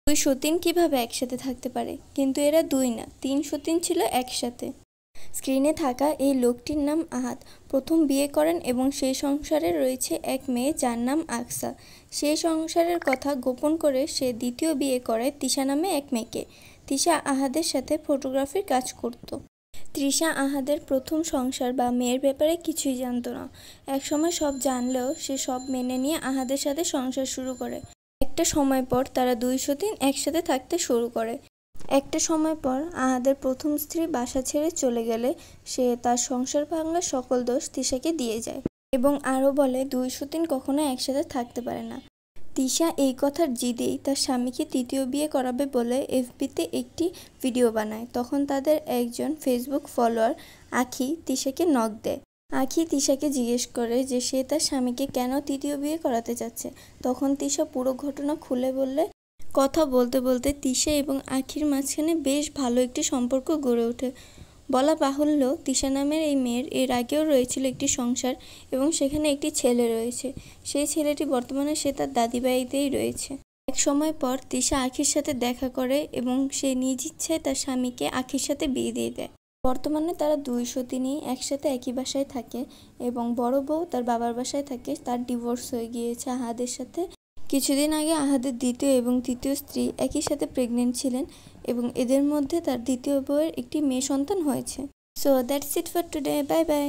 দুই সতীন কিভাবে একসাথে থাকতে পারে, কিন্তু এরা দুই না, 3 সতীন ছিল একসাথে। স্ক্রিনে থাকা এই লোকটির নাম আহাদ। প্রথম বিয়ে করেন এবং সেই সংসারে রয়েছে এক মেয়ে যার নাম আকসা। সেই সংসারের কথা গোপন করে সে দ্বিতীয় বিয়ে করে তৃষা নামে এক মেয়েকে। তৃষা আহাদের সাথে ফটোগ্রাফির কাজ করত। তৃষা আহাদের প্রথম সংসার বা মেয়ের ব্যাপারে কিছুই জানতো না। একসময় সব জানলেও সে সব মেনে নিয়ে আহাদের সাথে সংসার শুরু করে। একটা সময় পর তারা দুই সতীন একসাথে থাকতে শুরু করে। একটা সময় পর আহাদের প্রথম স্ত্রী বাসা ছেড়ে চলে গেলে সে তার সংসার ভাঙার সকল দোষ তৃষাকে দিয়ে যায় এবং আরও বলে দুই সতীন কখনো একসাথে থাকতে পারে না। তৃষা এই কথার জিদেই তার স্বামীকে তৃতীয় বিয়ে করাবে বলে এফবিতে একটি ভিডিও বানায়। তখন তাদের একজন ফেসবুক ফলোয়ার আখি তৃষাকে নক দেয়। আখি তৃষাকে জিজ্ঞেস করে যে সে তার স্বামীকে কেন তৃতীয় বিয়ে করাতে চাচ্ছে। তখন তৃষা পুরো ঘটনা খুলে বললে কথা বলতে বলতে তৃষা এবং আখির মাঝখানে বেশ ভালো একটি সম্পর্ক গড়ে ওঠে। বলা বাহুল্য, তৃষা নামের এই মেয়ের এর আগেও রয়েছিল একটি সংসার এবং সেখানে একটি ছেলে রয়েছে। সেই ছেলেটি বর্তমানে সে তার দাদি বাড়িতেই রয়েছে। এক সময় পর তৃষা আখির সাথে দেখা করে এবং সে নিজ ইচ্ছায় তার স্বামীকে আখির সাথে বিয়ে দিয়ে দেয়। বর্তমানে তারা দুই সতীনই একসাথে একই বাসায় থাকে এবং বড় বউ তার বাবার বাসায় থাকে। তার ডিভোর্স হয়ে গিয়েছে আহাদের সাথে। কিছুদিন আগে আহাদের দ্বিতীয় এবং তৃতীয় স্ত্রী একই সাথে প্রেগনেন্ট ছিলেন এবং এদের মধ্যে তার দ্বিতীয় বউয়ের একটি মেয়ে সন্তান হয়েছে। So that's it for today, bye bye.